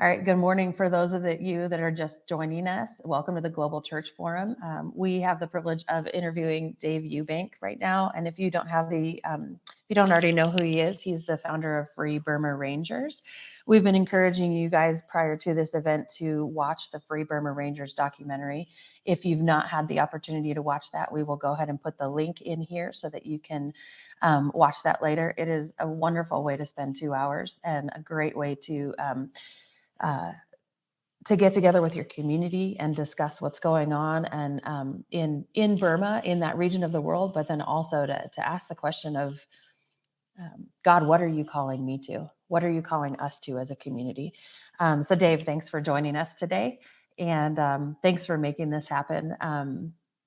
All right, good morning for those of you that are just joining us. Welcome to the Global Church Forum. We have the privilege of interviewing Dave Eubank right now, and if you don't if you don't already know who he is, he's the founder of Free Burma Rangers. We've been encouraging you guys prior to this event to watch the Free Burma Rangers documentary. If you've not had the opportunity to watch that, we will go ahead and put the link in here so that you can watch that later. It is a wonderful way to spend 2 hours and a great way uh, to get together with your community and discuss what's going on and in Burma, in that region of the world, but then also to ask the question of God, what are you calling me to? What are you calling us to as a community? So, Dave, thanks for joining us today, and thanks for making this happen.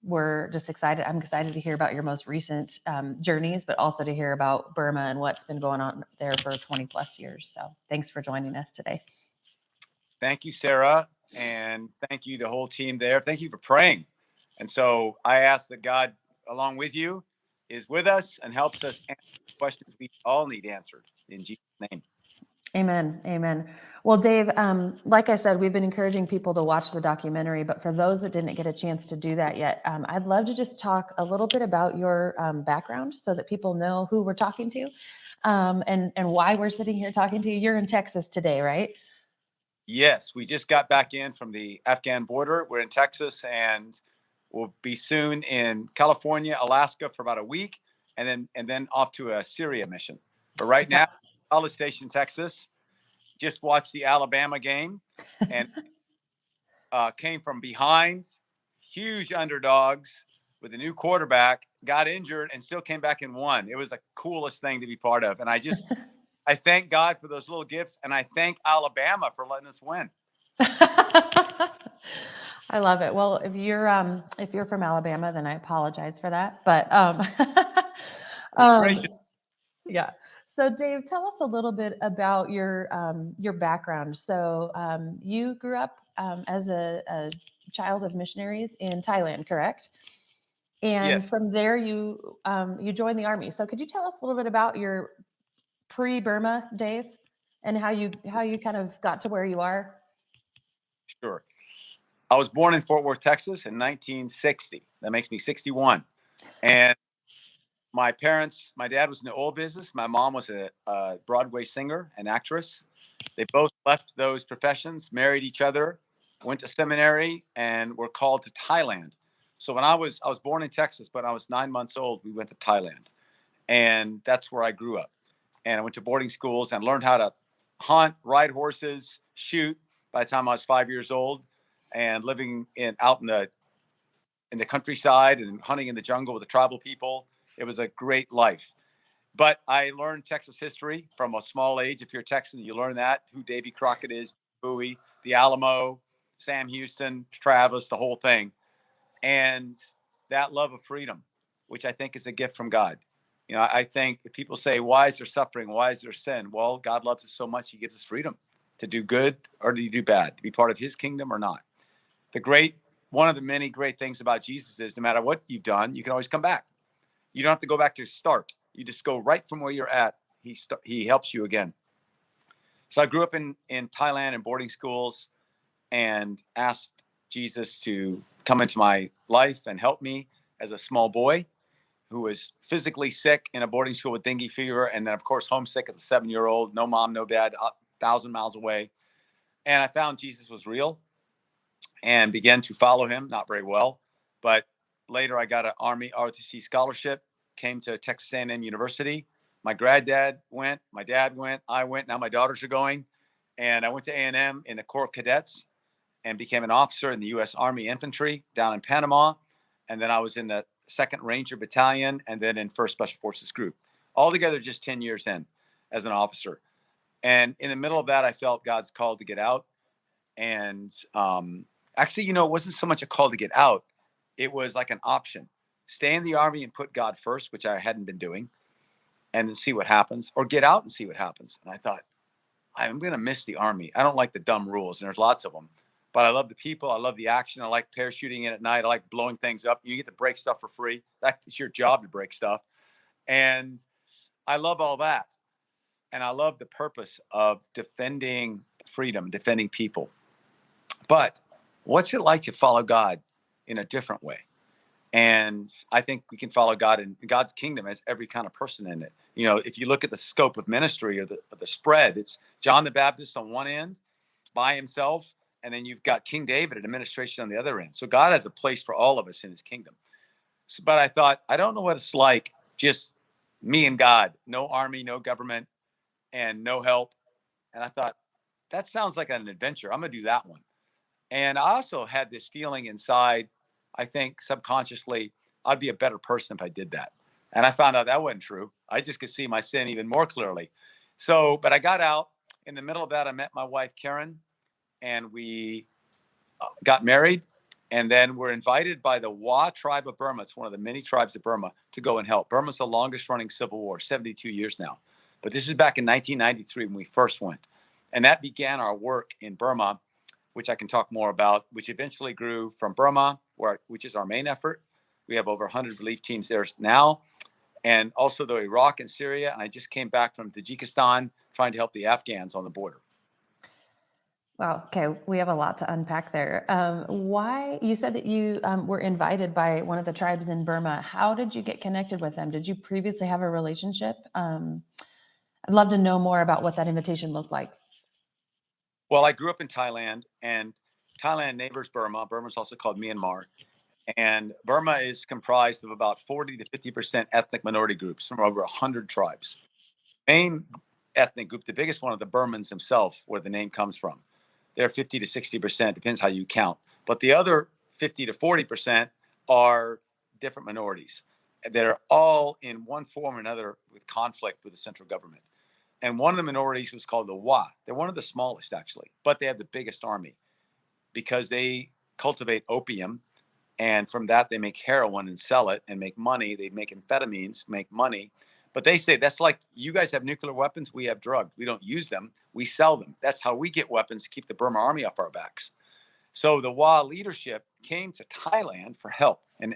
We're just excited. I'm excited to hear about your most recent journeys, but also to hear about Burma and what's been going on there for 20 plus years. So, thanks for joining us today. Thank you, Sarah, and thank you, the whole team there. Thank you for praying. And so I ask that God, along with you, is with us and helps us answer the questions we all need answered in Jesus' name. Amen. Amen. Well, Dave, like I said, we've been encouraging people to watch the documentary, but for those that didn't get a chance to do that yet, I'd love to just talk a little bit about your background so that people know who we're talking to and why we're sitting here talking to you. You're in Texas today, right? Yes, we just got back in from the Afghan border. We're in Texas, and we'll be soon in California, Alaska for about a week, and then off to a Syria mission. But right now, College Station, Texas. Just watched the Alabama game, and came from behind, huge underdogs with a new quarterback, got injured, and still came back and won. It was the coolest thing to be part of, and I thank God for those little gifts, and I thank Alabama for letting us win. I love it. Well, if you're from Alabama, then I apologize for that. But yeah. So, Dave, tell us a little bit about your background. So, you grew up as a child of missionaries in Thailand, correct? And Yes. from there, you joined the army. So, could you tell us a little bit about your pre-Burma days and how you kind of got to where you are? Sure. I was born in Fort Worth, Texas in 1960. That makes me 61. And my dad was in the oil business. My mom was a Broadway singer and actress. They both left those professions, married each other, went to seminary, and were called to Thailand. So when I was born in Texas, but I was 9 months old, we went to Thailand. And that's where I grew up. And I went to boarding schools and learned how to hunt, ride horses, shoot by the time I was 5 years old, and living out in the countryside and hunting in the jungle with the tribal people. It was a great life. But I learned Texas history from a small age. If you're a Texan, you learn that, who Davy Crockett is, Bowie, the Alamo, Sam Houston, Travis, the whole thing. And that love of freedom, which I think is a gift from God. I think if people say, why is there suffering? Why is there sin? Well, God loves us so much, he gives us freedom to do good or to do bad, to be part of his kingdom or not. One of the many great things about Jesus is no matter what you've done, you can always come back. You don't have to go back to start. You just go right from where you're at. He helps you again. So I grew up in Thailand in boarding schools and asked Jesus to come into my life and help me as a small boy who was physically sick in a boarding school with dengue fever. And then, of course, homesick as a 7-year-old, no mom, no dad, 1,000 miles away. And I found Jesus was real and began to follow him, not very well. But later I got an Army ROTC scholarship, came to Texas A&M University. My granddad went, my dad went, I went, now my daughters are going. And I went to A&M in the Corps of Cadets and became an officer in the U.S. Army Infantry down in Panama. And then I was in the 2nd Ranger Battalion and then in 1st Special Forces Group. Altogether, just 10 years in as an officer. And in the middle of that, I felt God's call to get out. And actually, it wasn't so much a call to get out. It was like an option. Stay in the Army and put God first, which I hadn't been doing, and then see what happens, or get out and see what happens. And I thought, I'm going to miss the Army. I don't like the dumb rules, and there's lots of them. But I love the people. I love the action. I like parachuting in at night. I like blowing things up. You get to break stuff for free. That's your job, to break stuff. And I love all that. And I love the purpose of defending freedom, defending people. But what's it like to follow God in a different way? And I think we can follow God, and God's kingdom has every kind of person in it. If you look at the scope of ministry or the spread, it's John the Baptist on one end by himself, and then you've got King David, administration on the other end. So God has a place for all of us in his kingdom. But I thought, I don't know what it's like, just me and God, no army, no government, and no help. And I thought, that sounds like an adventure. I'm going to do that one. And I also had this feeling inside, I think subconsciously, I'd be a better person if I did that. And I found out that wasn't true. I just could see my sin even more clearly. But I got out. In the middle of that, I met my wife, Karen, and we got married. And then we're invited by the Wa tribe of Burma. It's one of the many tribes of Burma to go and help. Burma's the longest running civil war, 72 years now. But this is back in 1993 when we first went. And that began our work in Burma, which I can talk more about, which eventually grew from Burma, which is our main effort. We have over 100 relief teams there now, and also the Iraq and Syria. And I just came back from Tajikistan trying to help the Afghans on the border. Wow. Okay. We have a lot to unpack there. Why you said that you were invited by one of the tribes in Burma. How did you get connected with them? Did you previously have a relationship? I'd love to know more about what that invitation looked like. Well, I grew up in Thailand, and Thailand neighbors Burma. Burma is also called Myanmar. And Burma is comprised of about 40 to 50% ethnic minority groups from over 100 tribes. Main ethnic group, the biggest one, of the Burmans themselves, where the name comes from. They're 50 to 60%, depends how you count. But the other 50 to 40% are different minorities that are all in one form or another with conflict with the central government. And one of the minorities was called the Wa. They're one of the smallest, actually, but they have the biggest army because they cultivate opium. And from that, they make heroin and sell it and make money. They make amphetamines, make money. But they say, that's like, you guys have nuclear weapons, we have drugs. We don't use them, we sell them. That's how we get weapons to keep the Burma army off our backs. So the Wa leadership came to Thailand for help. And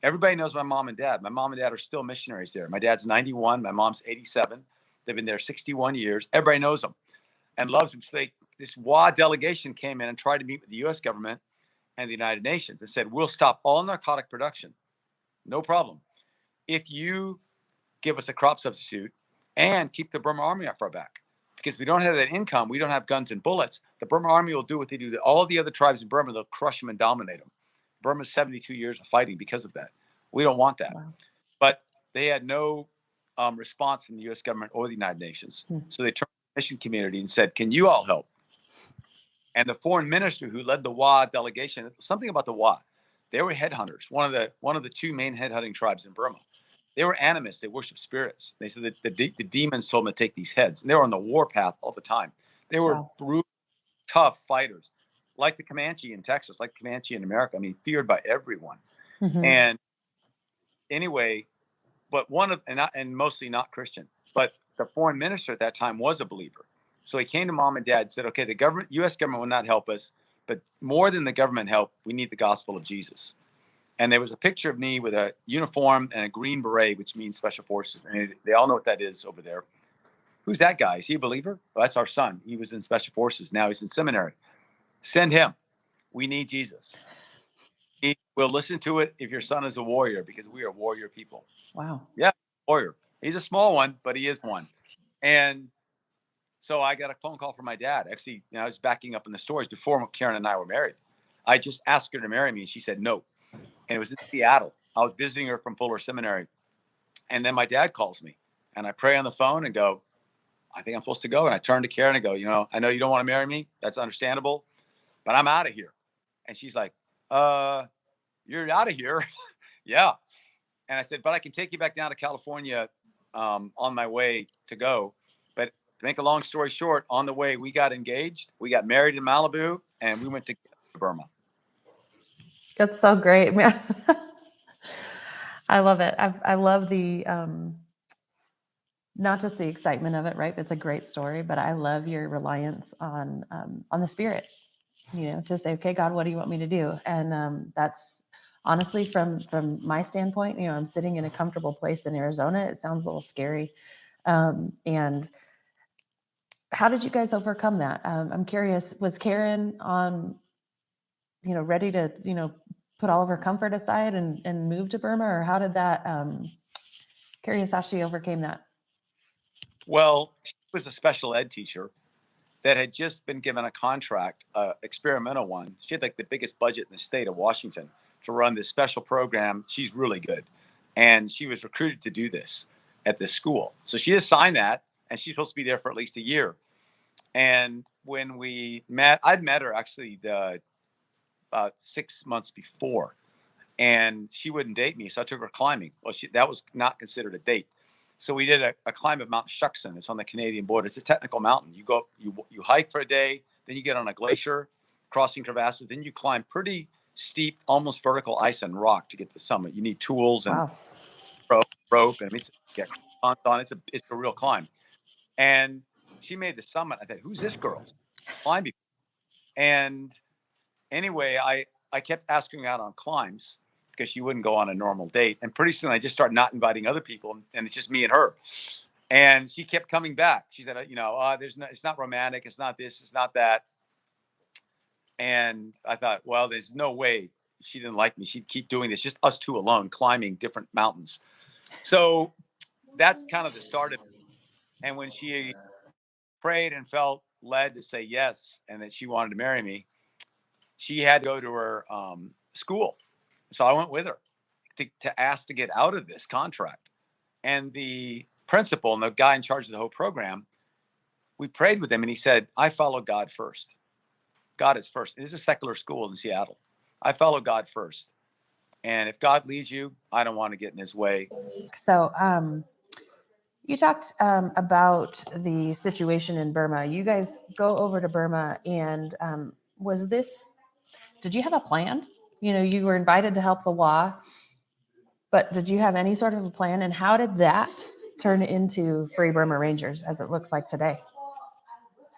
everybody knows my mom and dad. My mom and dad are still missionaries there. My dad's 91, my mom's 87. They've been there 61 years. Everybody knows them and loves them. So this Wa delegation came in and tried to meet with the U.S. government and the United Nations and said, we'll stop all narcotic production. No problem. If you give us a crop substitute and keep the Burma army off our back. Because we don't have that income, we don't have guns and bullets. The Burma army will do what they do to all the other tribes in Burma. They'll crush them and dominate them. Burma's 72 years of fighting because of that. We don't want that. Wow. But they had no response from the U.S. government or the United Nations. So they turned to the mission community and said, can you all help? And the foreign minister who led the Wa delegation, something about the Wa, they were headhunters, one of the two main headhunting tribes in Burma. They were animists. They worship spirits. They said that the demons told them to take these heads. And they were on the warpath all the time. They were brutal, tough fighters, like the Comanche in Texas, like Comanche in America. I mean, feared by everyone. Mm-hmm. And anyway, but and mostly not Christian. But the foreign minister at that time was a believer. So he came to mom and dad and said, okay, the U.S. government will not help us, but more than the government help, we need the gospel of Jesus. And there was a picture of me with a uniform and a green beret, which means special forces. And they all know what that is over there. Who's that guy? Is he a believer? Well, that's our son. He was in special forces. Now he's in seminary. Send him. We need Jesus. We'll listen to it if your son is a warrior, because we are warrior people. Wow. Yeah, warrior. He's a small one, but he is one. And so I got a phone call from my dad. Actually, I was backing up in the stories before Karen and I were married. I just asked her to marry me, and she said no. And it was in Seattle. I was visiting her from Fuller Seminary. And then my dad calls me, and I pray on the phone and go, I think I'm supposed to go. And I turn to Karen and go, I know you don't want to marry me. That's understandable, but I'm out of here. And she's like, you're out of here. Yeah. And I said, but I can take you back down to California on my way to go. But to make a long story short, on the way, we got engaged. We got married in Malibu, and we went to Burma. That's so great, man. I love it. I love the, not just the excitement of it, right? It's a great story, but I love your reliance on the Spirit, to say, okay, God, what do you want me to do? And that's honestly, from my standpoint, I'm sitting in a comfortable place in Arizona. It sounds a little scary. And how did you guys overcome that? I'm curious, was Karen on, ready to, put all of her comfort aside and move to Burma, or how did that, curious how she overcame that? Well, she was a special ed teacher that had just been given a contract, experimental one. She had like the biggest budget in the state of Washington to run this special program. She's really good. And she was recruited to do this at this school. So she just signed that, and she's supposed to be there for at least a year. And when we met, I'd met her actually about 6 months before, and she wouldn't date me. So I took her climbing. Well, that was not considered a date. So we did a climb of Mount Shuksan. It's on the Canadian border. It's a technical mountain. You go, you hike for a day, then you get on a glacier, crossing crevasses, then you climb pretty steep, almost vertical ice and rock to get to the summit. You need tools and Wow. rope, and it's get on. It's a real climb. And she made the summit. I thought, who's this girl climbing? And anyway, I kept asking her out on climbs because she wouldn't go on a normal date. And pretty soon I just started not inviting other people, and it's just me and her. And she kept coming back. She said, it's not romantic. It's not this, it's not that. And I thought, well, there's no way she didn't like me. She'd keep doing this, just us two alone, climbing different mountains. So that's kind of the start of it. And when she prayed and felt led to say yes, and that she wanted to marry me, she had to go to her school. So I went with her to ask to get out of this contract. And the principal and the guy in charge of the whole program, we prayed with him, and he said, I follow God first. God is first. It is a secular school in Seattle. I follow God first. And if God leads you, I don't want to get in his way. So, you talked about the situation in Burma. You guys go over to Burma, and did you have a plan? You were invited to help the WA, but did you have any sort of a plan? And how did that turn into Free Burma Rangers as it looks like today?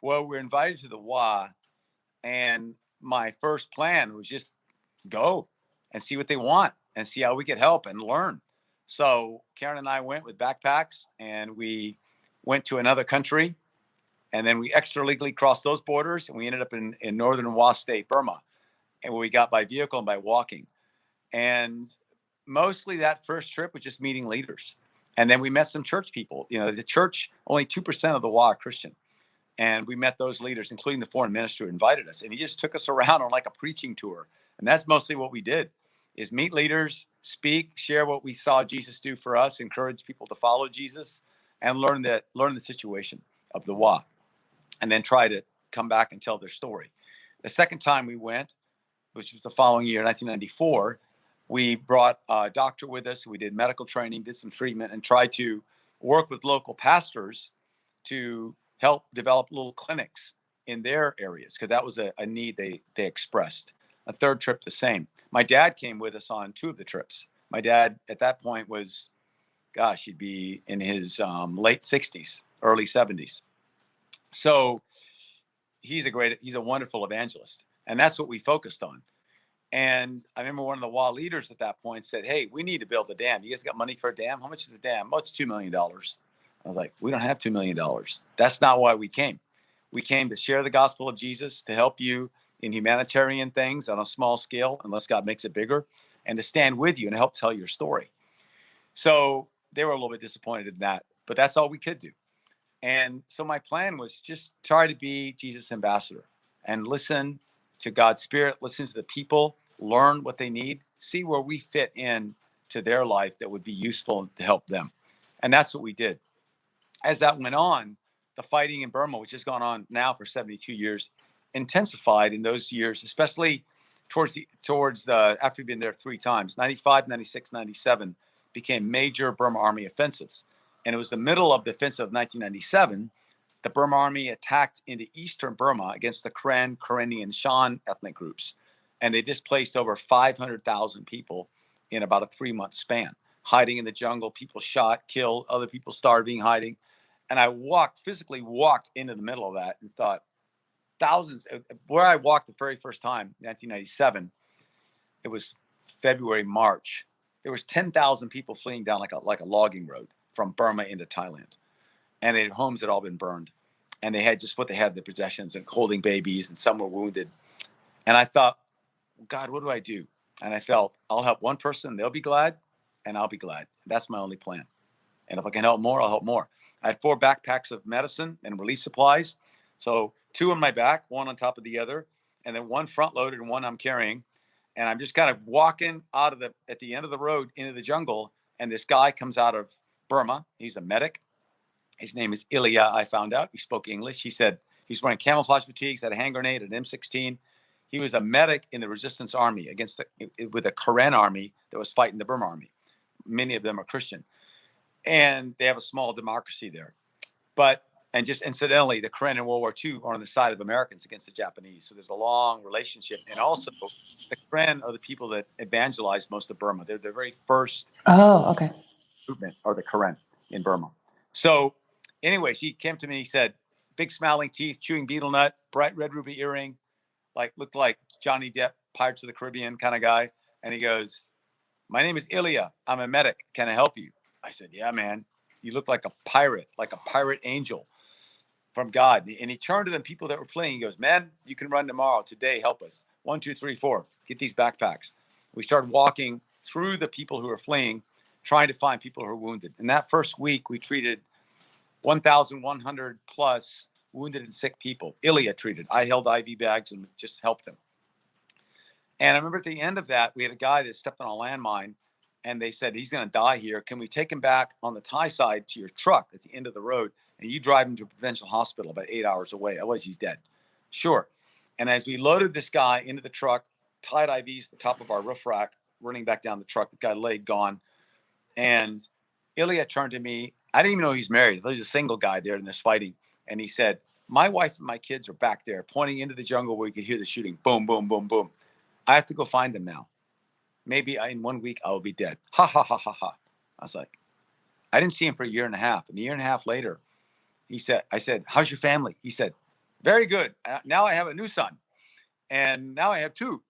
Well, we're invited to the WA, and my first plan was just go and see what they want and see how we could help and learn. So Karen and I went with backpacks, and we went to another country, and then we extra legally crossed those borders, and we ended up in northern Wa State, Burma, and we got by vehicle and by walking. And mostly that first trip was just meeting leaders. And then we met some church people. The church, only 2% of the WA are Christian. And we met those leaders, including the foreign minister who invited us. And he just took us around on like a preaching tour. And that's mostly what we did, is meet leaders, speak, share what we saw Jesus do for us, encourage people to follow Jesus, and learn the situation of the WA, and then try to come back and tell their story. The second time we went, which was the following year, 1994, we brought a doctor with us. We did medical training, did some treatment, and tried to work with local pastors to help develop little clinics in their areas, because that was a need they expressed. A third trip, the same. My dad came with us on two of the trips. My dad at that point was, he'd be in his late 60s, early 70s. So he's a wonderful evangelist. And that's what we focused on. And I remember one of the WA leaders at that point said, hey, we need to build a dam. You guys got money for a dam? How much is a dam? Oh, it's $2 million. I was like, we don't have $2 million. That's not why we came. We came to share the gospel of Jesus, to help you in humanitarian things on a small scale, unless God makes it bigger, and to stand with you and help tell your story. So they were a little bit disappointed in that, but that's all we could do. And so my plan was just try to be Jesus' ambassador and listen to God's Spirit, listen to the people, learn what they need, see where we fit in to their life that would be useful to help them. And that's what we did. As that went on, the fighting in Burma, which has gone on now for 72 years, intensified in those years, especially towards the after we've been there three times. 95, 96, 97 became major Burma Army offensives. And it was the middle of the offensive of 1997. The Burma Army attacked into eastern Burma against the Karen, Karenni, and Shan ethnic groups. And they displaced over 500,000 people in about a 3-month span, hiding in the jungle, people shot, killed, other people starving, hiding. And I physically walked into the middle of that and thought, thousands, where I walked the very first time, 1997, it was February, March. There was 10,000 people fleeing down like a logging road from Burma into Thailand. And their homes had all been burned. and they had just what they had, the possessions and holding babies, and some were wounded. And I thought, God, what do I do? And I felt, I'll help one person, they'll be glad, and I'll be glad. That's my only plan. And if I can help more, I'll help more. I had 4 backpacks of medicine and relief supplies. So 2 on my back, 1 on top of the other, and then 1 front loaded and 1 I'm carrying. And I'm just kind of walking at the end of the road into the jungle. And this guy comes out of Burma. He's a medic. His name is Ilya, I found out. He spoke English. He said he's wearing camouflage fatigues, had a hand grenade, an M16. He was a medic in the resistance army with a Karen army that was fighting the Burma army. Many of them are Christian. And they have a small democracy there. And just incidentally, the Karen in World War II are on the side of Americans against the Japanese. So there's a long relationship. And also, the Karen are the people that evangelized most of Burma. They're the very first movement, or the Karen in Burma. So anyways, he came to me, he said, big smiling teeth, chewing betel nut, bright red ruby earring, looked like Johnny Depp, Pirates of the Caribbean kind of guy. And he goes, my name is Ilya. I'm a medic. Can I help you? I said, yeah, man. You look like a pirate angel from God. And he turned to the people that were fleeing. He goes, man, you can run tomorrow. Today, help us. 1, 2, 3, 4. Get these backpacks. We started walking through the people who are fleeing, trying to find people who are wounded. In that first week, we treated 1,100 plus wounded and sick people. Ilya treated. I held IV bags and just helped him. And I remember at the end of that, we had a guy that stepped on a landmine, and they said, he's going to die here. Can we take him back on the Thai side to your truck at the end of the road, and you drive him to a provincial hospital about 8 hours away? Otherwise, he's dead. Sure. And as we loaded this guy into the truck, tied IVs at the top of our roof rack, running back down the truck, the guy leg gone. And Ilya turned to me. I didn't even know he's married. There's a single guy there in this fighting. And he said, my wife and my kids are back there, pointing into the jungle where you could hear the shooting. Boom, boom, boom, boom. I have to go find them now. Maybe in 1 week, I will be dead. Ha, ha, ha, ha, ha. I was like, I didn't see him for a year and a half. And a year and a half later, I said, how's your family? He said, very good. Now I have a new son. And now I have 2.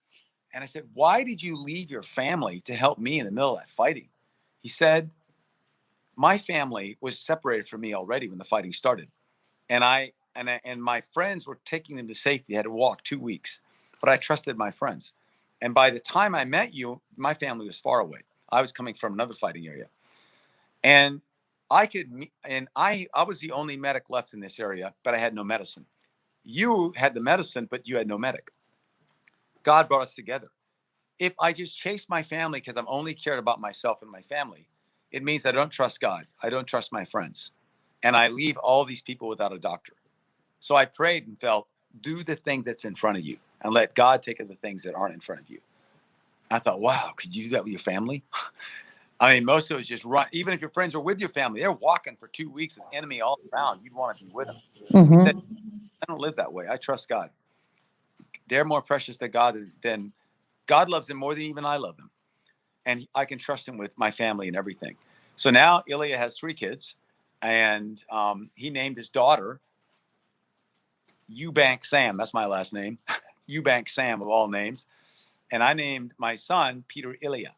And I said, why did you leave your family to help me in the middle of that fighting? He said, my family was separated from me already when the fighting started. And my friends were taking them to safety. I had to walk 2 weeks, but I trusted my friends. And by the time I met you, my family was far away. I was coming from another fighting area. And I was the only medic left in this area, but I had no medicine. You had the medicine, but you had no medic. God brought us together. If I just chase my family because I'm only cared about myself and my family, it means I don't trust God. I don't trust my friends. And I leave all these people without a doctor. So I prayed and felt, do the thing that's in front of you and let God take care of the things that aren't in front of you. I thought, wow, could you do that with your family? I mean, most of it is just run. Even if your friends are with your family, they're walking for 2 weeks with enemy all around. You'd want to be with them. He said, I don't live that way. I trust God. They're more precious to God than God loves them more than even I love them. And I can trust him with my family and everything. So now Ilya has 3 kids, and he named his daughter Eubanks Sam. That's my last name. Eubanks Sam of all names. And I named my son Peter Ilya.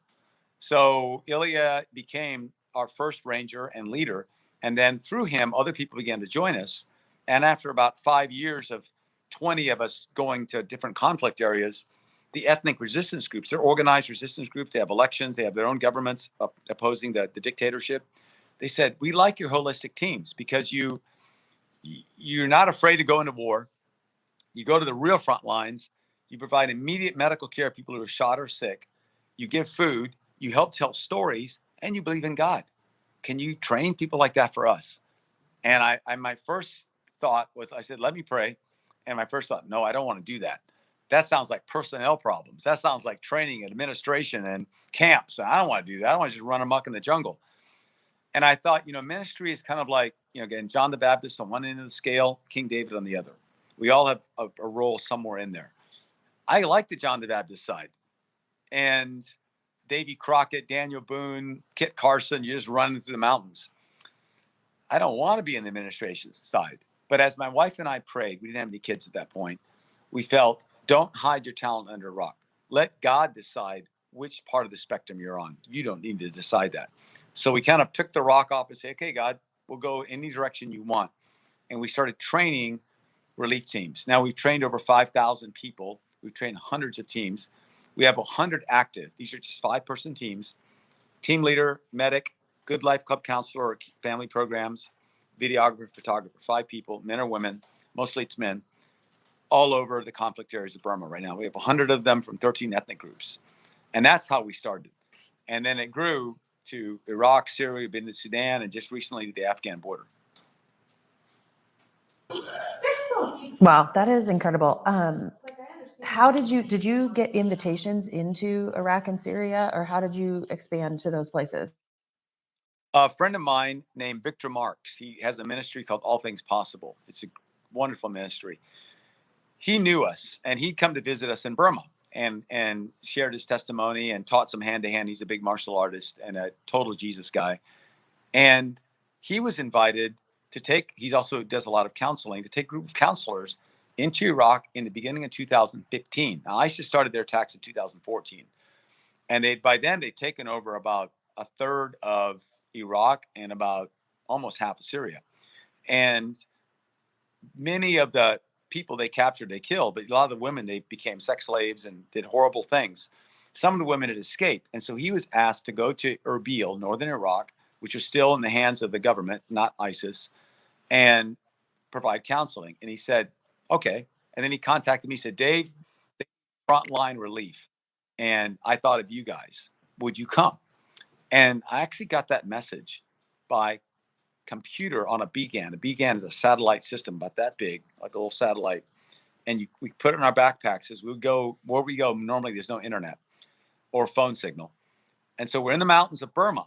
So Ilya became our first ranger and leader. And then through him, other people began to join us. And after about 5 years of 20 of us going to different conflict areas, the ethnic resistance groups, they're organized resistance groups. They have elections. They have their own governments opposing the dictatorship. They said, we like your holistic teams because you're not afraid to go into war. You go to the real front lines. You provide immediate medical care to people who are shot or sick. You give food. You help tell stories, and you believe in God. Can you train people like that for us? And my first thought was, I said, let me pray. And my first thought, no, I don't want to do that. That sounds like personnel problems. That sounds like training and administration and camps. And I don't want to do that. I don't want to just run amok in the jungle. And I thought, ministry is kind of like, again, John the Baptist on one end of the scale, King David on the other. We all have a role somewhere in there. I like the John the Baptist side. And Davy Crockett, Daniel Boone, Kit Carson, you're just running through the mountains. I don't want to be in the administration side. But as my wife and I prayed, we didn't have any kids at that point, we felt, don't hide your talent under a rock. Let God decide which part of the spectrum you're on. You don't need to decide that. So we kind of took the rock off and say, okay, God, we'll go any direction you want. and we started training relief teams. Now we've trained over 5,000 people. We've trained hundreds of teams. We have 100 active. These are just 5-person teams. Team leader, medic, good life club counselor, or family programs, videographer, photographer, 5 people, men or women, mostly it's men, all over the conflict areas of Burma right now. We have 100 of them from 13 ethnic groups. And that's how we started. And then it grew to Iraq, Syria, we've been to Sudan, and just recently to the Afghan border. Wow, that is incredible. How did you get invitations into Iraq and Syria, or how did you expand to those places? A friend of mine named Victor Marks, he has a ministry called All Things Possible. It's a wonderful ministry. He knew us, and he'd come to visit us in Burma and shared his testimony and taught some hand-to-hand. He's a big martial artist and a total Jesus guy. And he was invited to he also does a lot of counseling, to take a group of counselors into Iraq in the beginning of 2015. Now, ISIS started their attacks in 2014. And by then, they'd taken over about a third of Iraq and about almost half of Syria. And many of the people they captured, they killed, but a lot of the women, they became sex slaves and did horrible things. Some of the women had escaped. And so he was asked to go to Erbil, northern Iraq, which was still in the hands of the government, not ISIS, and provide counseling. And he said, okay. And then he contacted me, he said, Dave, frontline relief. And I thought of you guys. Would you come? And I actually got that message by computer on a BGAN. A BGAN is a satellite system about that big, like a little satellite. And we put it in our backpacks as we go, where we go, normally there's no internet or phone signal. And so we're in the mountains of Burma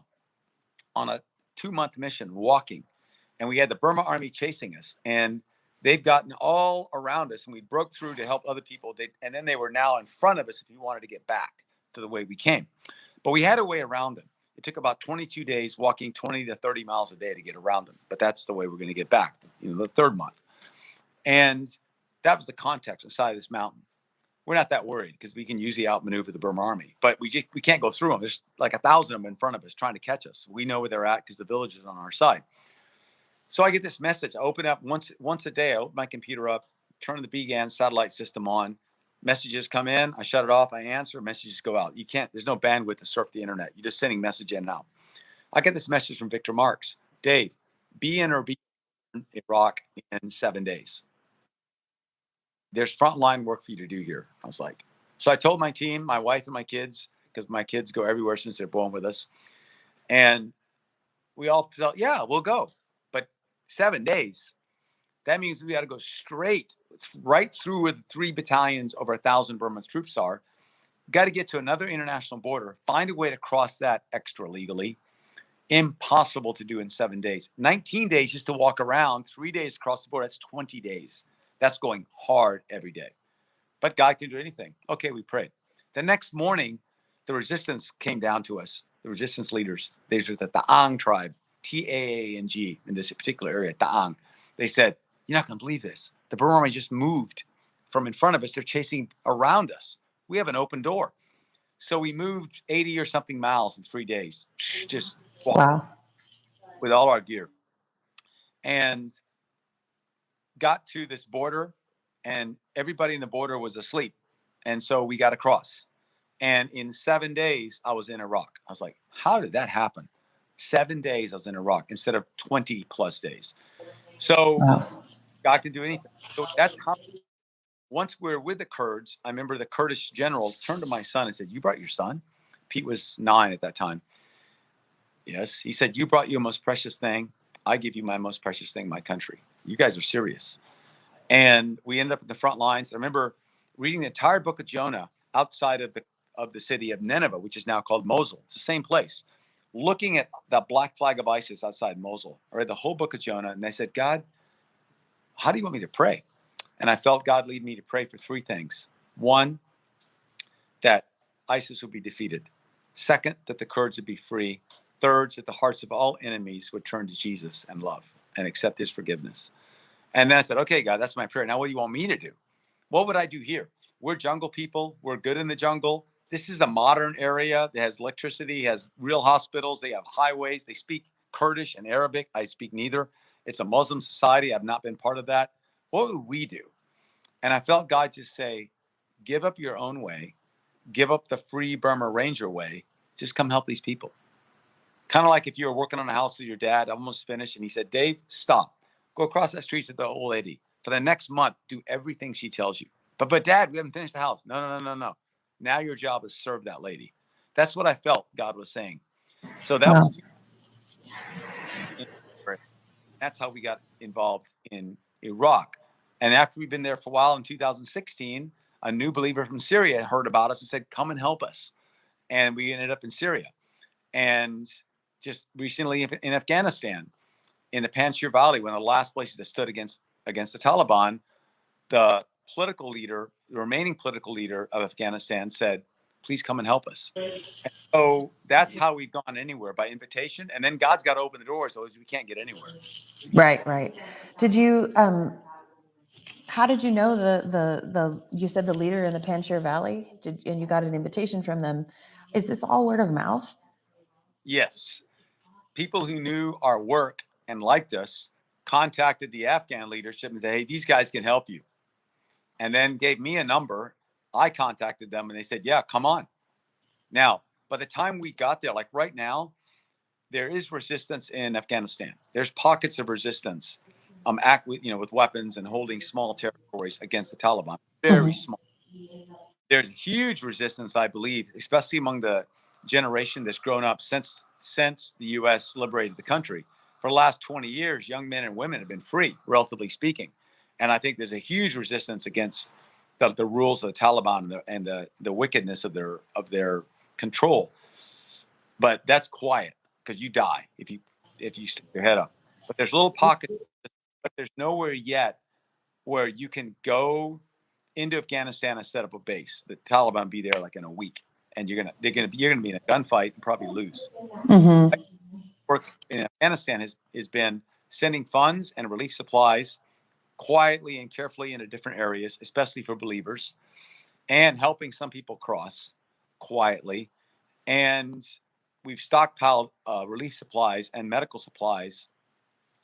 on a 2-month mission walking. And we had the Burma army chasing us. And they'd gotten all around us, and we broke through to help other people. And then they were now in front of us if we wanted to get back to the way we came. But we had a way around them. It took about 22 days walking 20 to 30 miles a day to get around them. But that's the way we're going to get back, the 3rd month. And that was the context inside of this mountain. We're not that worried because we can usually outmaneuver the Burma army. But we can't go through them. There's like 1,000 of them in front of us trying to catch us. We know where they're at because the village is on our side. So I get this message. I open up once a day. I open my computer up, turn the BGAN satellite system on. Messages come in. I shut it off. I answer. Messages go out. There's no bandwidth to surf the internet. You're just sending message in and out. I get this message from Victor Marks. Dave, be in Iraq in 7 days. There's frontline work for you to do here. I was like, so I told my team, my wife and my kids, because my kids go everywhere since they're born with us. And we all felt, yeah, we'll go. 7 days, that means we got to go right through where the 3 battalions over 1,000 Burman troops are. Got to get to another international border, find a way to cross that extra legally. Impossible to do in 7 days. 19 days just to walk around, 3 days across the border. That's 20 days. That's going hard every day. But God can do anything. Okay, we prayed. The next morning, the resistance came down to us, the resistance leaders. These are the Taang tribe. Taang in this particular area, Taang. They said, you're not going to believe this. The Burma army just moved from in front of us. They're chasing around us. We have an open door. So we moved 80 or something miles in 3 days, just with all our gear. And got to this border, and everybody in the border was asleep. And so we got across. And in 7 days, I was in Iraq. I was like, how did that happen? 7 days I was in Iraq instead of 20 plus days. So God can do anything. So that's how, once we're with the Kurds, I remember the Kurdish general turned to my son and said, you brought your son? Pete was 9 at that time. Yes. He said, you brought your most precious thing. I give you my most precious thing, my country. You guys are serious. And we ended up in the front lines. I remember reading the entire book of Jonah outside of the city of Nineveh, which is now called Mosul. It's the same place. Looking at the black flag of ISIS outside Mosul. I read the whole book of Jonah, and they said, God, how do you want me to pray? And I felt God lead me to pray for 3 things. 1, that ISIS would be defeated. 2nd, that the Kurds would be free. 3rd, that the hearts of all enemies would turn to Jesus and love and accept his forgiveness. And then I said, okay, God, that's my prayer. Now what do you want me to do? What would I do here? We're jungle people. We're good in the jungle. This is a modern area that has electricity, has real hospitals. They have highways. They speak Kurdish and Arabic. I speak neither. It's a Muslim society. I've not been part of that. What would we do? And I felt God just say, give up your own way, give up the free Burma Ranger way, just come help these people. Kind of like if you were working on a house with your dad, almost finished, and he said, Dave, stop. Go across that street to the old lady. For the next month, do everything she tells you. But Dad, we haven't finished the house. No. Now your job is serve that lady. That's what I felt God was saying. So that Wow. was that's how we got involved in Iraq. And after we've been there for a while, in 2016, a new believer from Syria heard about us and said, come and help us. And we ended up in Syria. And just recently in Afghanistan, in the Panjshir Valley, one of the last places that stood against the Taliban, the political leader, the remaining political leader of Afghanistan said, please come and help us. And so that's how we've gone anywhere, by invitation. And then God's got to open the doors, so we can't get anywhere. Right. Did you, how did you know you said the leader in the Panjshir Valley, and you got an invitation from them? Is this all word of mouth? Yes. People who knew our work and liked us contacted the Afghan leadership and said, hey, these guys can help you. And then gave me a number. I contacted them and they said, yeah, come on. Now, by the time we got there, like right now, there is resistance in Afghanistan. There's pockets of resistance, with weapons and holding small territories against the Taliban. Very small. There's huge resistance, I believe, especially among the generation that's grown up since the U.S. liberated the country. For the last 20 years, young men and women have been free, relatively speaking. And I think there's a huge resistance against the rules of the Taliban and the wickedness of their control. But that's quiet, because you die if you stick your head up. But there's little pockets, but there's nowhere yet where you can go into Afghanistan and set up a base. The Taliban be there like in a week, and you're gonna be in a gunfight and probably lose. Mm-hmm. Work in Afghanistan has been sending funds and relief supplies quietly and carefully into different areas, especially for believers, and helping some people cross quietly. And we've stockpiled relief supplies and medical supplies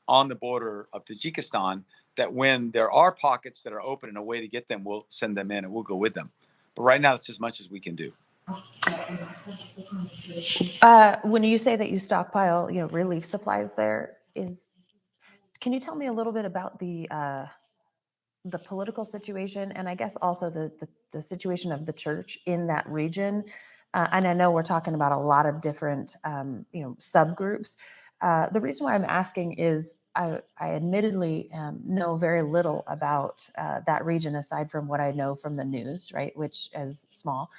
on the border of Tajikistan, that when there are pockets that are open and a way to get them, we'll send them in and we'll go with them. But right now, it's as much as we can do. When you say that you stockpile, relief supplies, can you tell me a little bit about the political situation, and I guess also the situation of the church in that region? And I know we're talking about a lot of different, subgroups. The reason why I'm asking is I admittedly know very little about that region, aside from what I know from the news, right, which is small.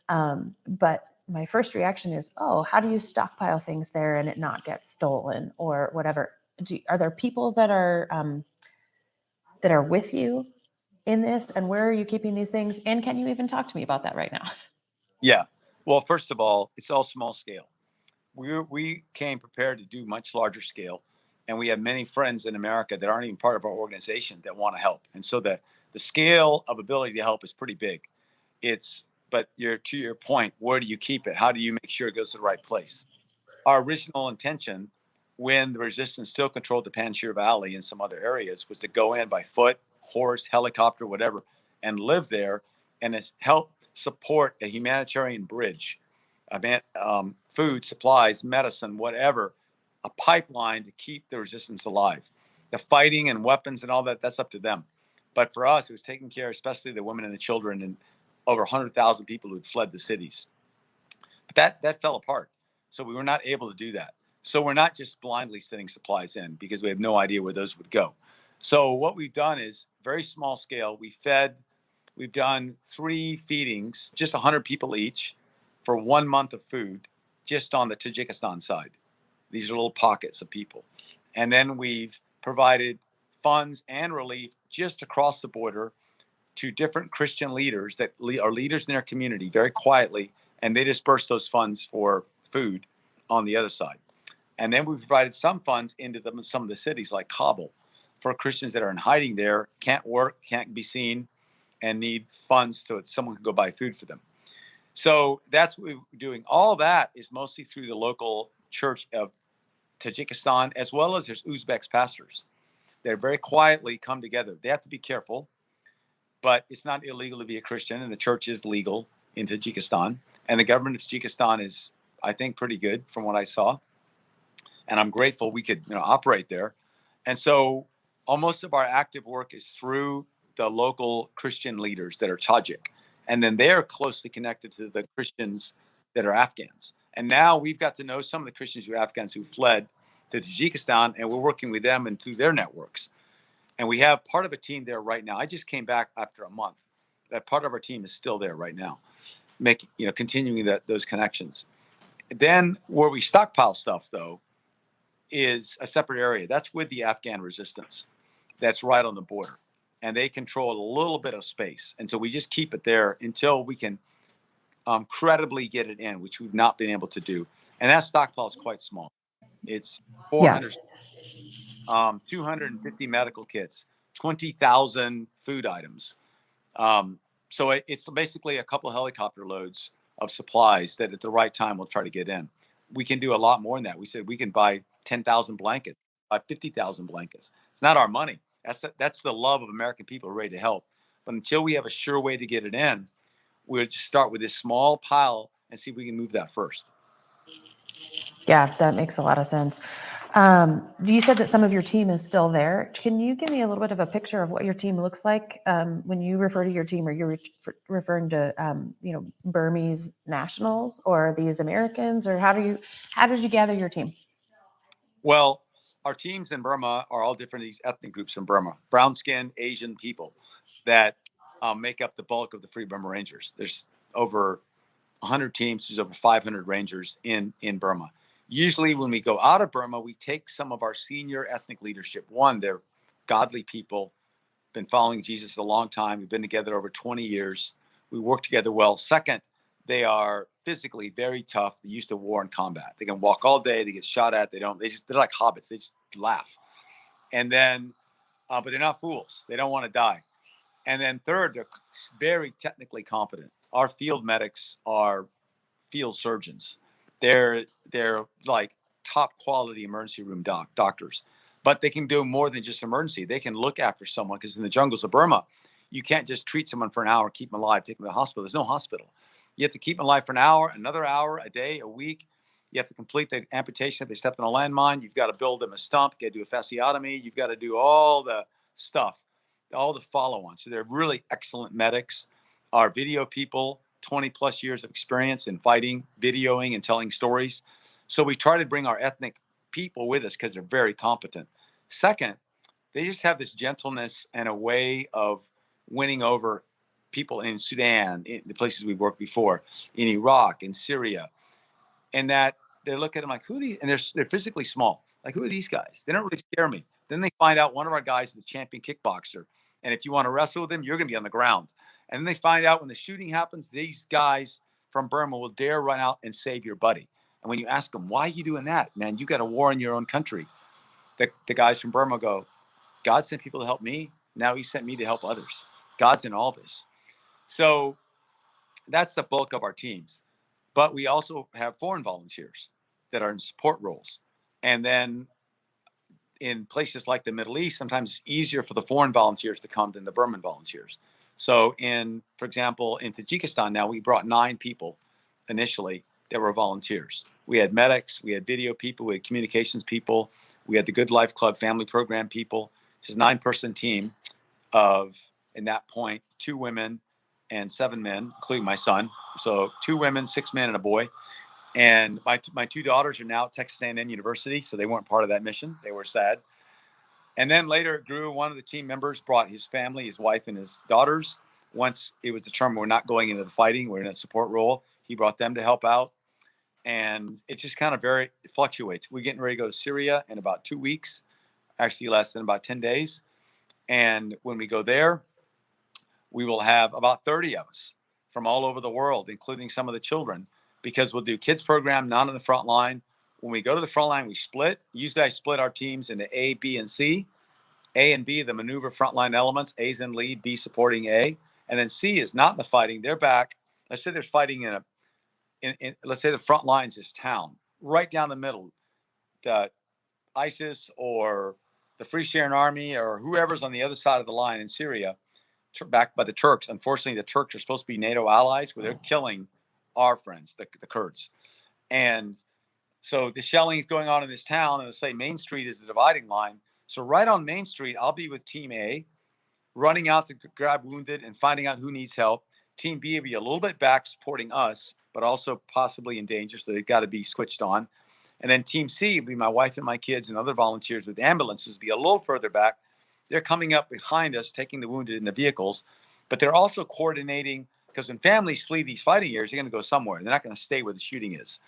But my first reaction is, oh, how do you stockpile things there and it not get stolen or whatever? Are there people that are with you in this, and where are you keeping these things? And can you even talk to me about that right now? Yeah. Well, first of all, it's all small scale. We came prepared to do much larger scale, and we have many friends in America that aren't even part of our organization that want to help. And so the scale of ability to help is pretty big. But to your point, where do you keep it? How do you make sure it goes to the right place? Our original intention, when the resistance still controlled the Panjshir Valley and some other areas, was to go in by foot, horse, helicopter, whatever, and live there and help support a humanitarian bridge, food, supplies, medicine, whatever, a pipeline to keep the resistance alive. The fighting and weapons and all that, that's up to them. But for us, it was taking care, especially the women and the children, and over 100,000 people who had fled the cities. But that fell apart. So we were not able to do that. So we're not just blindly sending supplies in, because we have no idea where those would go. So what we've done is very small scale. We've done 3 feedings, just 100 people each, for 1 month of food, just on the Tajikistan side. These are little pockets of people. And then we've provided funds and relief just across the border to different Christian leaders that are leaders in their community, very quietly, and they disperse those funds for food on the other side. And then we provided some funds into some of the cities like Kabul for Christians that are in hiding there, can't work, can't be seen, and need funds so that someone can go buy food for them. So that's what we're doing. All that is mostly through the local church of Tajikistan, as well as there's Uzbek pastors. They very quietly come together. They have to be careful, but it's not illegal to be a Christian, and the church is legal in Tajikistan. And the government of Tajikistan is, I think, pretty good from what I saw. And I'm grateful we could, operate there. And so almost of our active work is through the local Christian leaders that are Tajik. And then they're closely connected to the Christians that are Afghans. And now we've got to know some of the Christians who are Afghans who fled to Tajikistan, and we're working with them and through their networks. And we have part of a team there right now. I just came back after a month. That part of our team is still there right now, continuing those connections. Then where we stockpile stuff, though, is a separate area. That's with the Afghan resistance. That's right on the border. And they control a little bit of space. And so we just keep it there until we can credibly get it in, which we've not been able to do. And that stockpile is quite small. It's 400, 250 medical kits, 20,000 food items. So it's basically a couple of helicopter loads of supplies that at the right time we'll try to get in. We can do a lot more than that. We said we can buy 10,000 blankets, buy 50,000 blankets. It's not our money. That's the love of American people ready to help. But until we have a sure way to get it in, we'll just start with this small pile and see if we can move that first. Yeah, that makes a lot of sense. You said that some of your team is still there. Can you give me a little bit of a picture of what your team looks like? When you refer to your team, are you referring to, Burmese nationals or these Americans, or how did you gather your team? Well, our teams in Burma are all different, these ethnic groups from Burma, brown-skinned Asian people that make up the bulk of the Free Burma Rangers. There's over 100 teams. There's over 500 Rangers in Burma. Usually when we go out of Burma, we take some of our senior ethnic leadership. One, they're godly people, been following Jesus a long time. We've been together over 20 years. We work together well. Second, they are physically very tough. They're used to war and combat. They can walk all day. They get shot at. They're like hobbits. They just laugh. And then, but they're not fools. They don't want to die. And then third, they're very technically competent. Our field medics are field surgeons. They're like top quality emergency room doctors, but they can do more than just emergency. They can look after someone, because in the jungles of Burma, you can't just treat someone for an hour, keep them alive, take them to the hospital. There's no hospital. You have to keep them alive for an hour, another hour, a day, a week. You have to complete the amputation if they step in a landmine. You've got to build them a stump, you got to do a fasciotomy. You've got to do all the stuff, all the follow-on. So they're really excellent medics. Our video people, 20 plus years of experience in fighting, videoing, and telling stories. So we try to bring our ethnic people with us because they're very competent. Second, they just have this gentleness and a way of winning over people in Sudan, in the places we've worked before, in Iraq, in Syria, and that they look at them like, who are these? And they're physically small. Like, who are these guys? They don't really scare me. Then they find out one of our guys is the champion kickboxer. And if you want to wrestle with him, you're going to be on the ground. And then they find out when the shooting happens, these guys from Burma will dare run out and save your buddy. And when you ask them, why are you doing that? Man, you got a war in your own country. The guys from Burma go, God sent people to help me. Now he sent me to help others. God's in all this. So that's the bulk of our teams. But we also have foreign volunteers that are in support roles. And then in places like the Middle East, sometimes it's easier for the foreign volunteers to come than the Burman volunteers. So for example, in Tajikistan now, we brought 9 people initially that were volunteers. We had medics, we had video people, we had communications people, we had the Good Life Club family program people. It's a 9-person team of, in that point, 2 women and 7 men, including my son. So 2 women, 6 men, and a boy. And my 2 daughters are now at Texas A&M University, so they weren't part of that mission. They were sad. And then later it grew. One of the team members brought his family, his wife and his daughters. Once it was determined we're not going into the fighting, we're in a support role, he brought them to help out. And it just kind of it fluctuates. We're getting ready to go to Syria in about 2 weeks, actually less than about 10 days. And when we go there, we will have about 30 of us from all over the world, including some of the children, because we'll do kids program, not on the front line. When we go to the front line, we split. Usually I split our teams into A, B, and C. A and B, the maneuver frontline elements. A's in lead, B supporting A. And then C is not in the fighting. They're back. Let's say they're fighting let's say the front lines is town, right down the middle. The ISIS or the Free Syrian Army or whoever's on the other side of the line in Syria, backed by the Turks. Unfortunately, the Turks are supposed to be NATO allies, where they're killing our friends, the Kurds. And so the shelling is going on in this town, and let's say Main Street is the dividing line. So right on Main Street, I'll be with Team A, running out to grab wounded and finding out who needs help. Team B will be a little bit back supporting us, but also possibly in danger, so they've got to be switched on. And then Team C will be my wife and my kids and other volunteers with ambulances, be a little further back. They're coming up behind us, taking the wounded in the vehicles, but they're also coordinating, because when families flee these fighting areas, they're going to go somewhere. They're not going to stay where the shooting is.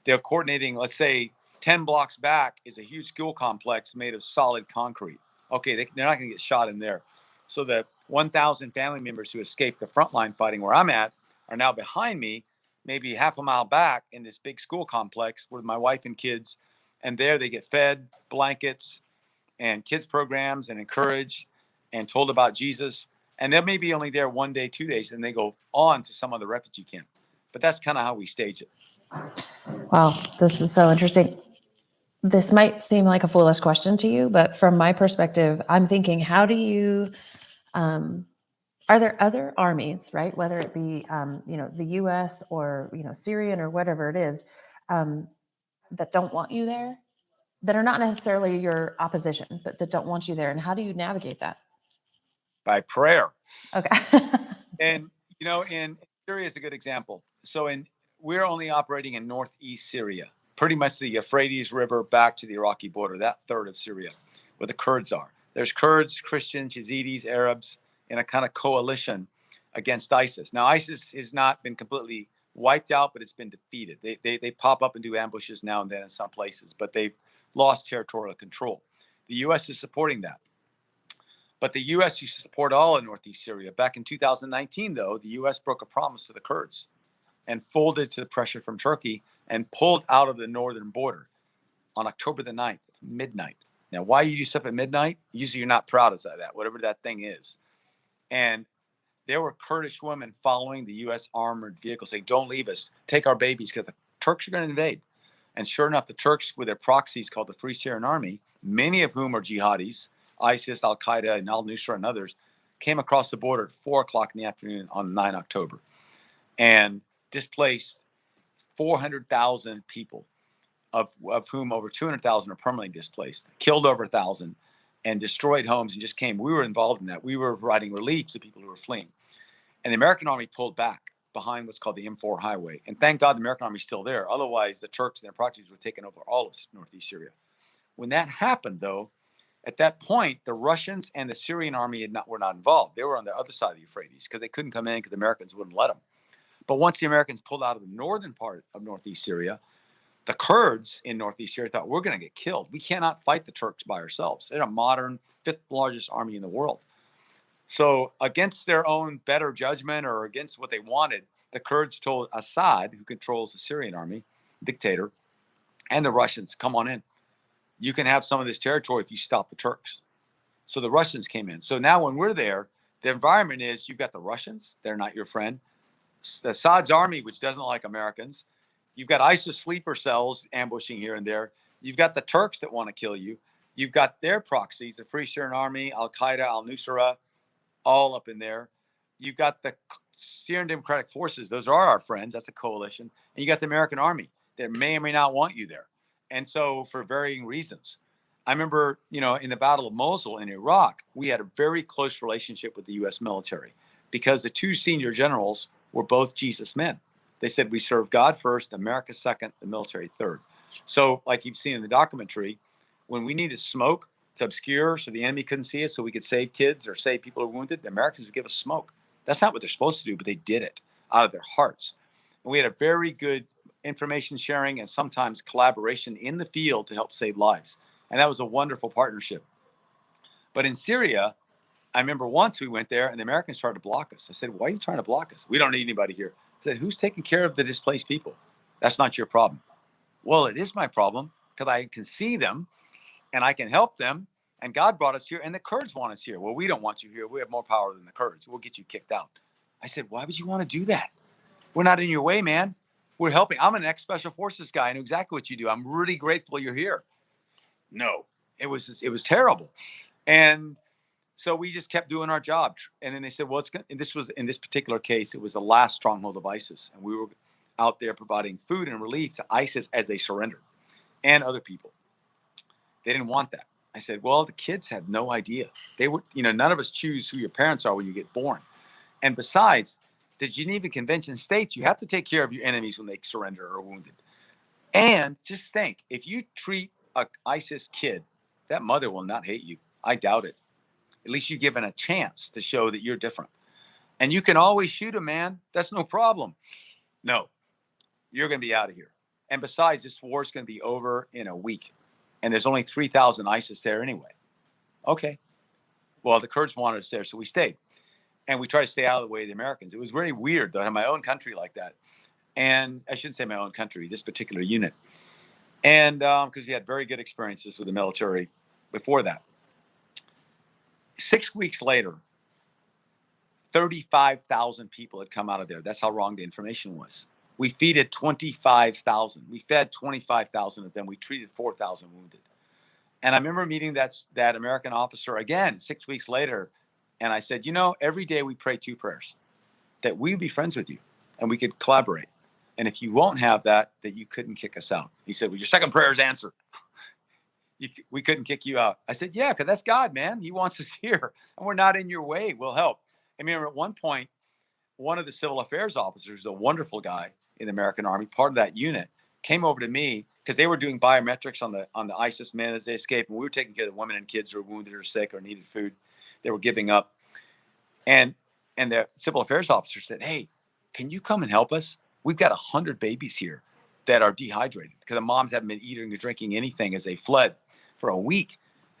They're coordinating, let's say 10 blocks back is a huge school complex made of solid concrete. Okay, they're not going to get shot in there. So the 1,000 family members who escaped the frontline fighting where I'm at are now behind me, maybe half a mile back in this big school complex with my wife and kids. And there they get fed blankets and kids programs and encouraged and told about Jesus. And they may be only there 1 day, 2 days, and they go on to some other refugee camp. But that's kind of how we stage it. Wow, this is so interesting. This might seem like a foolish question to you, but from my perspective, I'm thinking, how do you, are there other armies, right? Whether it be, the U.S. or, Syrian or whatever it is, that don't want you there, that are not necessarily your opposition, but that don't want you there. And how do you navigate that? By prayer. Okay. And, in Syria is a good example. So we're only operating in northeast Syria, pretty much the Euphrates River back to the Iraqi border, that third of Syria, where the Kurds are. There's Kurds, Christians, Yazidis, Arabs, in a kind of coalition against ISIS. Now, ISIS has not been completely wiped out, but it's been defeated. They pop up and do ambushes now and then in some places, but they've lost territorial control. The U.S. is supporting that. But the U.S. used to support all of northeast Syria. Back in 2019, though, the U.S. broke a promise to the Kurds and folded to the pressure from Turkey and pulled out of the northern border on October the 9th, midnight. Now, why you do stuff at midnight? Usually you're not proud of that, whatever that thing is. And there were Kurdish women following the U.S. armored vehicle saying, don't leave us, take our babies, because the Turks are going to invade. And sure enough, the Turks, with their proxies called the Free Syrian Army, many of whom are jihadis, ISIS, Al-Qaeda, and al-Nusra and others, came across the border at 4 o'clock in the afternoon on 9 October and displaced 400,000 people, of whom over 200,000 are permanently displaced, killed over 1,000, and destroyed homes and just came. We were involved in that. We were providing relief to people who were fleeing. And the American army pulled back behind what's called the M4 highway. And thank God the American army is still there. Otherwise, the Turks and their proxies would have taken over all of northeast Syria. When that happened, though, at that point, the Russians and the Syrian army were not involved. They were on the other side of the Euphrates because they couldn't come in because the Americans wouldn't let them. But once the Americans pulled out of the northern part of northeast Syria, the Kurds in northeast Syria thought, we're going to get killed. We cannot fight the Turks by ourselves. They're a modern, fifth largest army in the world. So against their own better judgment or against what they wanted, the Kurds told Assad, who controls the Syrian army, dictator, and the Russians, come on in. You can have some of this territory if you stop the Turks. So the Russians came in. So now when we're there, the environment is you've got the Russians. They're not your friend. Assad's army, which doesn't like Americans. You've got ISIS sleeper cells ambushing here and there. You've got the Turks that want to kill you. You've got their proxies, the Free Syrian Army, Al-Qaeda, al-Nusra, all up in there. You've got the Syrian Democratic Forces. Those are our friends. That's a coalition. And you got the American Army that may or may not want you there. And so for varying reasons. I remember, in the Battle of Mosul in Iraq, we had a very close relationship with the U.S. military because the two senior generals were both Jesus men. They said, we serve God first, America second, the military third. So like you've seen in the documentary, when we needed smoke to obscure so the enemy couldn't see us so we could save kids or save people who are wounded, the Americans would give us smoke. That's not what they're supposed to do, but they did it out of their hearts. And we had a very good information sharing and sometimes collaboration in the field to help save lives. And that was a wonderful partnership. But in Syria, I remember once we went there and the Americans tried to block us. I said, why are you trying to block us? We don't need anybody here. I said, who's taking care of the displaced people? That's not your problem. Well, it is my problem because I can see them and I can help them. And God brought us here and the Kurds want us here. Well, we don't want you here. We have more power than the Kurds. We'll get you kicked out. I said, why would you want to do that? We're not in your way, man. We're helping. I'm an ex-special forces guy. I know exactly what you do. I'm really grateful you're here. No, It was terrible. And so we just kept doing our job. And then they said, well, and this was, in this particular case, it was the last stronghold of ISIS. And we were out there providing food and relief to ISIS as they surrendered, and other people. They didn't want that. I said, well, the kids have no idea. They were, none of us choose who your parents are when you get born. And besides, the Geneva Convention states you have to take care of your enemies when they surrender or are wounded. And just think, if you treat an ISIS kid, that mother will not hate you. I doubt it. At least you're given a chance to show that you're different. And you can always shoot a man. That's no problem. No, you're going to be out of here. And besides, this war is going to be over in a week. And there's only 3,000 ISIS there anyway. Okay. Well, the Kurds wanted us there, so we stayed. And we tried to stay out of the way of the Americans. It was very weird, though, to have my own country like that. And I shouldn't say my own country, this particular unit. And because we had very good experiences with the military before that. 6 weeks later, 35,000 people had come out of there. That's how wrong the information was. We fed 25,000. We fed 25,000 of them. We treated 4,000 wounded. And I remember meeting that American officer again 6 weeks later. And I said, every day we pray 2 prayers, that we'd be friends with you and we could collaborate. And if you won't have that you couldn't kick us out. He said, well, your second prayer is answered. We couldn't kick you out. I said, yeah, because that's God, man. He wants us here and we're not in your way. We'll help. I mean, at one point, one of the civil affairs officers, a wonderful guy in the American Army, part of that unit, came over to me because they were doing biometrics on the ISIS men as they escaped. And we were taking care of the women and kids who were wounded or sick or needed food. They were giving up. And the civil affairs officer said, hey, can you come and help us? We've got 100 babies here that are dehydrated because the moms haven't been eating or drinking anything as they fled for a week.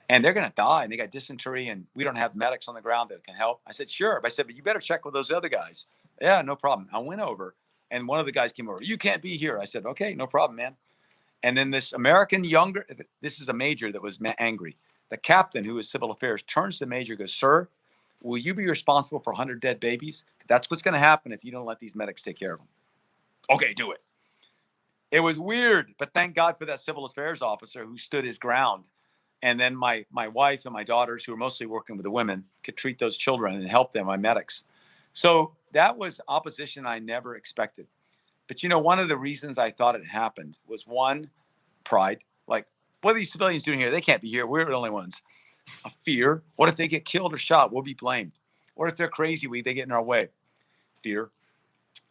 And they're going to die. And they got dysentery and we don't have medics on the ground that can help. I said, sure. But I said, but you better check with those other guys. Yeah, no problem. I went over and one of the guys came over. You can't be here. I said, okay, no problem, man. And then this American this is a major that was angry. The captain, who was civil affairs, turns to the major and goes, sir, will you be responsible for 100 dead babies? That's what's going to happen if you don't let these medics take care of them. Okay, do it. It was weird, but thank God for that civil affairs officer who stood his ground. And then my wife and my daughters, who were mostly working with the women, could treat those children and help them, my medics. So that was opposition I never expected. But, one of the reasons I thought it happened was, one, pride. Like, what are these civilians doing here? They can't be here. We're the only ones. A fear. What if they get killed or shot? We'll be blamed. What if they're crazy? They get in our way? Fear.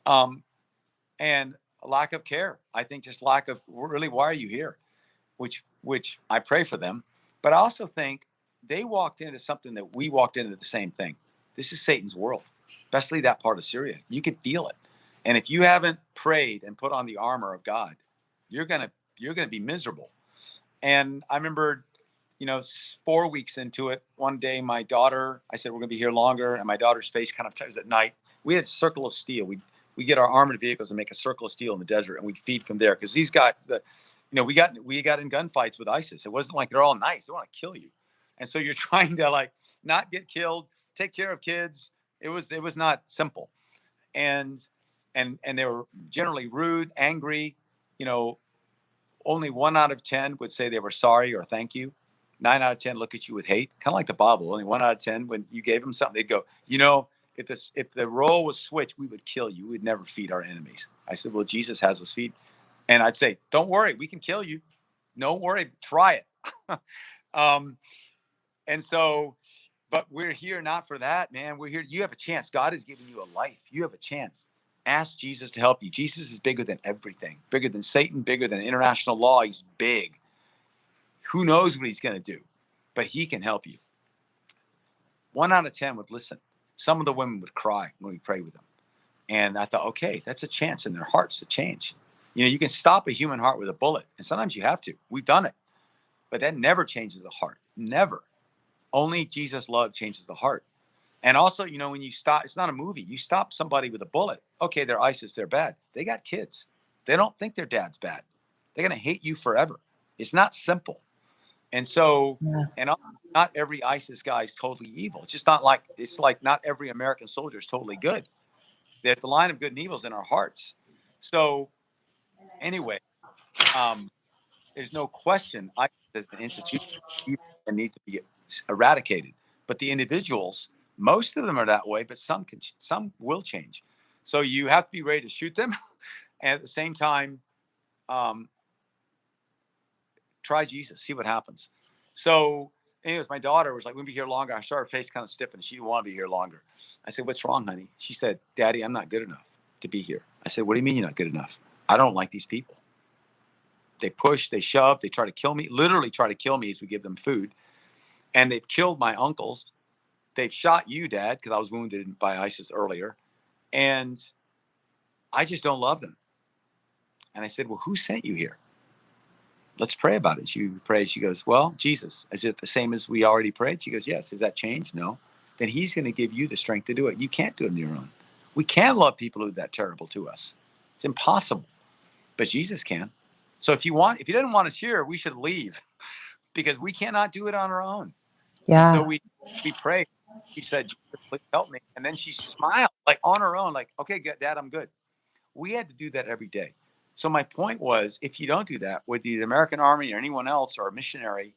And a lack of care. I think just lack of, really, why are you here? Which I pray for them. But I also think they walked into something that we walked into the same thing. This is Satan's world, especially that part of Syria. You could feel it. And if you haven't prayed and put on the armor of God, you're gonna be miserable. And I remember, 4 weeks into it, one day my daughter, I said, we're gonna be here longer. And my daughter's face kind of was at night. We had a circle of steel. We get our armored vehicles and make a circle of steel in the desert, and we feed from there. Because these guys, we got in gunfights with ISIS. It wasn't like they're all nice. They want to kill you. And so you're trying to not get killed, take care of kids. It was not simple. And they were generally rude, angry. Only 1 out of 10 would say they were sorry or thank you. 9 out of 10 look at you with hate, kind of like the Bible. Only 1 out of 10, when you gave them something, they'd go, if the role was switched, we would kill you. We would never feed our enemies. I said, well, Jesus has us feed. And I'd say, don't worry, we can kill you. Don't worry, try it. And so, but we're here not for that, man. We're here. You have a chance. God has given you a life. You have a chance. Ask Jesus to help you. Jesus is bigger than everything, bigger than Satan, bigger than international law. He's big. Who knows what he's going to do, but he can help you. 1 out of 10 would listen. Some of the women would cry when we pray with them. And I thought, okay, that's a chance in their hearts to change. You can stop a human heart with a bullet, and sometimes you have to. We've done it. But that never changes the heart. Never. Only Jesus' love changes the heart. And also, when you stop, it's not a movie. You stop somebody with a bullet. Okay, they're ISIS, they're bad. They got kids. They don't think their dad's bad. They're going to hate you forever. It's not simple. And so, and not every ISIS guy is totally evil. It's just not like, not every American soldier is totally good. There's the line of good and evil is in our hearts. So anyway, there's no question. as an institution and needs to be eradicated. But the individuals, most of them are that way, but some will change. So you have to be ready to shoot them, and at the same time, um, try Jesus, see what happens. So, anyways, my daughter was like, "We'll be here longer." I saw her face kind of stiffen. She didn't want to be here longer. I said, "What's wrong, honey?" She said, "Daddy, I'm not good enough to be here." I said, "What do you mean you're not good enough?" "I don't like these people. They push, they shove, they try to kill me, literally try to kill me as we give them food. And they've killed my uncles. They've shot you, Dad, because I was wounded by ISIS earlier. And I just don't love them." And I said, "Well, who sent you here? Let's pray about it." She prays. She goes, "Well, Jesus." Is it the same as we already prayed? She goes, "Yes." "Has that changed?" "No." "Then he's going to give you the strength to do it. You can't do it on your own. We can't love people who are that terrible to us. It's impossible. But Jesus can. So if he didn't want us here, we should leave because we cannot do it on our own." And so Yeah. we prayed. She said, "Jesus, please help me." And then she smiled like on her own, like, "Okay, Dad, I'm good." We had to do that every day. So my point was, if you don't do that with the American Army or anyone else or a missionary,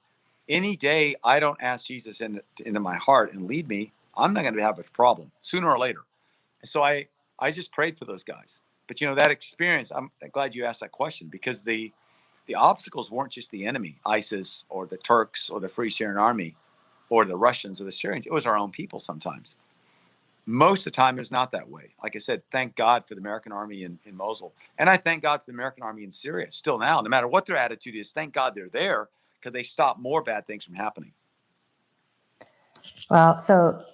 any day I don't ask Jesus into my heart and lead me, I'm not going to have a problem sooner or later. And so I just prayed for those guys. But that experience, I'm glad you asked that question, because the obstacles weren't just the enemy, ISIS or the Turks or the Free Syrian Army or the Russians or the Syrians. It was our own people sometimes. Most of the time, it's not that way. Like I said, thank God for the American Army in Mosul. And I thank God for the American Army in Syria still now. No matter what their attitude is, thank God they're there because they stop more bad things from happening. Well, so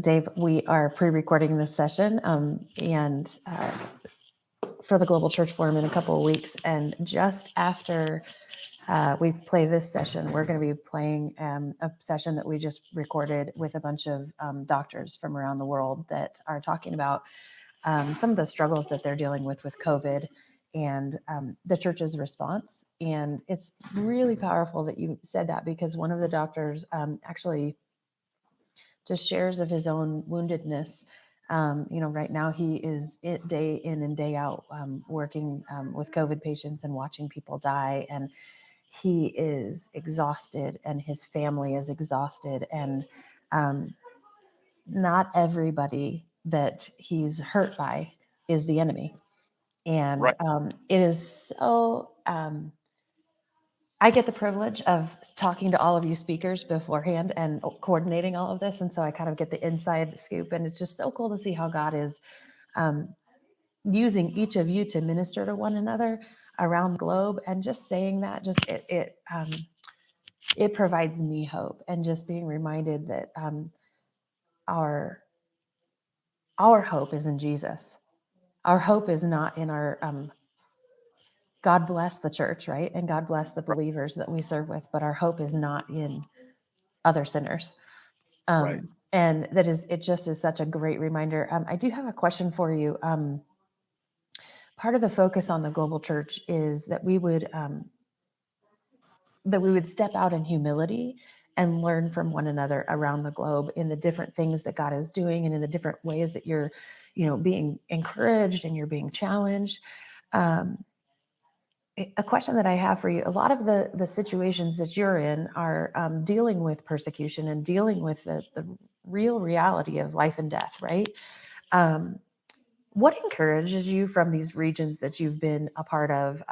Dave, we are pre-recording this session, and for the Global Church Forum in a couple of weeks. And just after we play this session, we're going to be playing a session that we just recorded with a bunch of doctors from around the world that are talking about some of the struggles that they're dealing with COVID and the church's response. And it's really powerful that you said that, because one of the doctors actually just shares of his own woundedness. Right now he is day in and day out working with COVID patients and watching people die. And he is exhausted and his family is exhausted. And not everybody that he's hurt by is the enemy. And Right. it is so... I get the privilege of talking to all of you speakers beforehand and coordinating all of this. And so I kind of get the inside scoop. And it's just so cool to see how God is using each of you to minister to one another around the globe. And just saying that, it provides me hope, and just being reminded that our hope is in Jesus. Our hope is not in our God bless the church, right? And God bless the believers that we serve with, but our hope is not in other sinners. Right. And it just is such a great reminder. I do have a question for you. Part of the focus on the global church is that we would step out in humility and learn from one another around the globe in the different things that God is doing and in the different ways that you're, being encouraged and you're being challenged. A question that I have for you: a lot of the situations that you're in are dealing with persecution and dealing with the real reality of life and death, right? What encourages you from these regions that you've been a part of?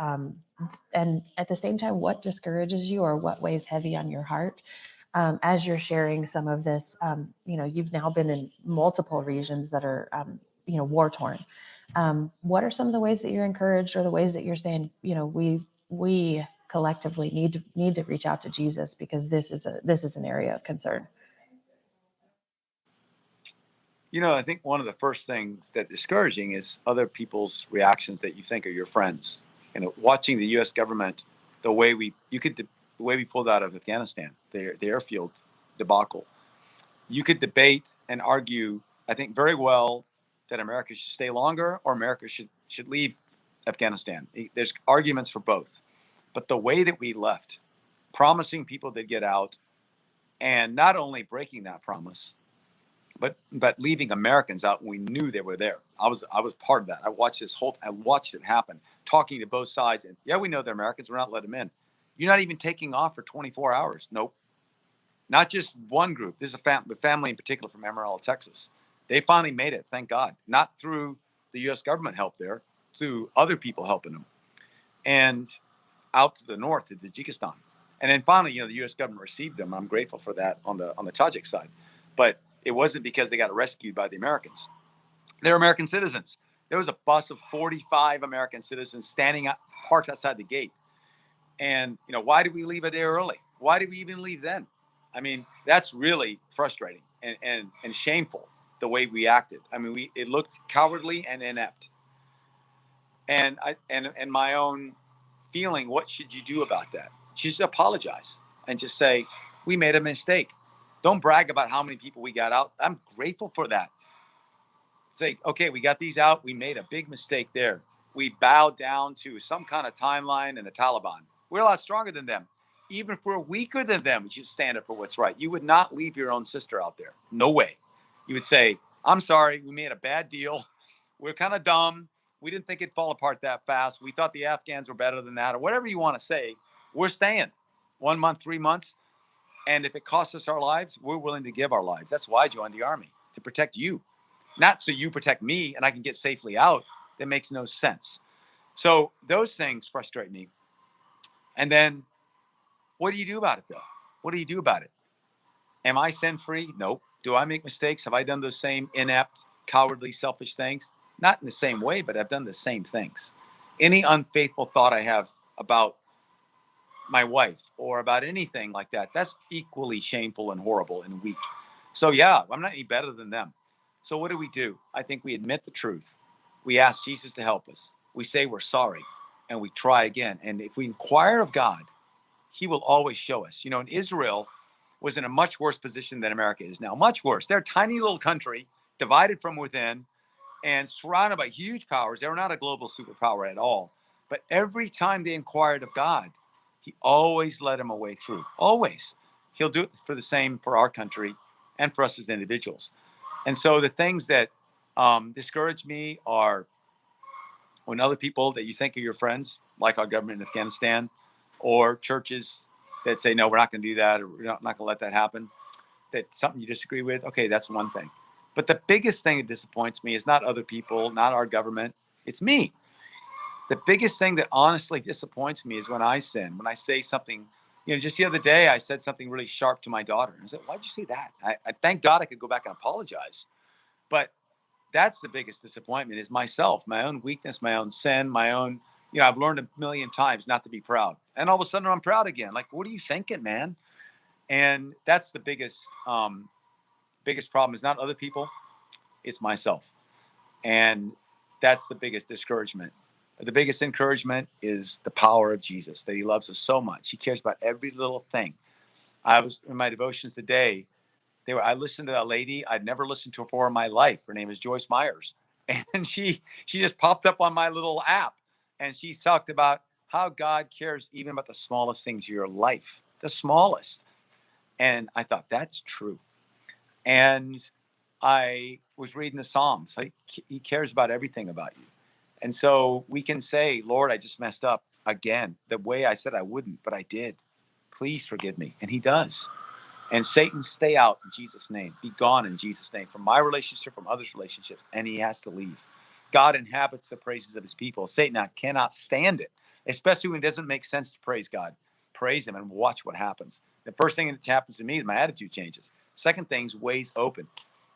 And at the same time, what discourages you, or what weighs heavy on your heart as you're sharing some of this? You've now been in multiple regions that are, war torn. What are some of the ways that you're encouraged, or the ways that you're saying, we collectively need to reach out to Jesus, because this is an area of concern? I think one of the first things that's discouraging is other people's reactions that you think are your friends. Watching the U.S. government, the way we pulled out of Afghanistan, the airfield debacle. You could debate and argue, I think, very well that America should stay longer or America should leave Afghanistan. There's arguments for both. But the way that we left, promising people they'd get out, and not only breaking that promise, but leaving Americans out when we knew they were there. I was part of that. I watched it happen, talking to both sides. And yeah, we know they're Americans. We're not letting them in. You're not even taking off for 24 hours. Nope. Not just one group. This is a family in particular from Amarillo, Texas. They finally made it, thank God. Not through the U.S. government help there, through other people helping them. And out to the north to Tajikistan. And then finally, the U.S. government received them. I'm grateful for that on the Tajik side. But it wasn't because they got rescued by the Americans. They're American citizens. There was a bus of 45 American citizens standing parked outside the gate. And, why did we leave a day early? Why did we even leave then? I mean, that's really frustrating and shameful, the way we acted. I mean, it looked cowardly and inept. And my own feeling, what should you do about that? Just apologize and just say, we made a mistake. Don't brag about how many people we got out. I'm grateful for that. Say, okay, we got these out. We made a big mistake there. We bowed down to some kind of timeline and the Taliban. We're a lot stronger than them. Even if we're weaker than them, we should stand up for what's right. You would not leave your own sister out there. No way. You would say, I'm sorry, we made a bad deal. We're kind of dumb. We didn't think it'd fall apart that fast. We thought the Afghans were better than that, or whatever you want to say. We're staying 1 month, 3 months. And if it costs us our lives, we're willing to give our lives. That's why I joined the Army, to protect you. Not so you protect me and I can get safely out. That makes no sense. So those things frustrate me. And then what do you do about it, though? What do you do about it? Am I sin-free? Nope. Do I make mistakes? Have I done those same inept, cowardly, selfish things? Not in the same way, but I've done the same things. Any unfaithful thought I have about my wife or about anything like that, that's equally shameful and horrible and weak. So yeah, I'm not any better than them. So what do? I think we admit the truth. We ask Jesus to help us. We say we're sorry and we try again. And if we inquire of God, he will always show us. And Israel was in a much worse position than America is now, much worse. They're a tiny little country divided from within and surrounded by huge powers. They were not a global superpower at all. But every time they inquired of God, he always led them a way through, always. He'll do it for the same for our country and for us as individuals. And so the things that discourage me are when other people that you think are your friends, like our government in Afghanistan, or churches that say, no, we're not going to do that, or we're not going to let that happen, that's something you disagree with. Okay, that's one thing. But the biggest thing that disappoints me is not other people, not our government. It's me. The biggest thing that honestly disappoints me is when I sin, when I say something. Just the other day, I said something really sharp to my daughter. I said, why'd you say that? I thank God I could go back and apologize. But that's the biggest disappointment is myself, my own weakness, my own sin, my own, I've learned a million times not to be proud. And all of a sudden I'm proud again. Like, what are you thinking, man? And that's the biggest problem is not other people, it's myself. And that's the biggest discouragement. The biggest encouragement is the power of Jesus, that he loves us so much. He cares about every little thing. I was in my devotions today. I listened to a lady I'd never listened to before in my life. Her name is Joyce Myers. And she just popped up on my little app. And she talked about how God cares even about the smallest things of your life, the smallest. And I thought, that's true. And I was reading the Psalms. He cares about everything about you. And so we can say, Lord, I just messed up again, the way I said I wouldn't, but I did. Please forgive me. And he does. And Satan, stay out in Jesus' name. Be gone in Jesus' name from my relationship, from others' relationships. And he has to leave. God inhabits the praises of his people. Satan cannot stand it, especially when it doesn't make sense to praise God. Praise him and watch what happens. The first thing that happens to me is my attitude changes. Second thing is ways open.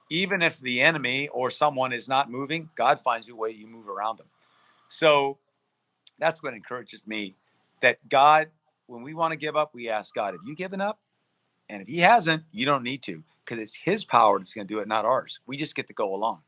Even if the enemy or someone is not moving, God finds a way you move around them. So that's what encourages me, that God, when we want to give up, we ask God, have you given up? And if he hasn't, you don't need to, because it's his power that's going to do it, not ours. We just get to go along.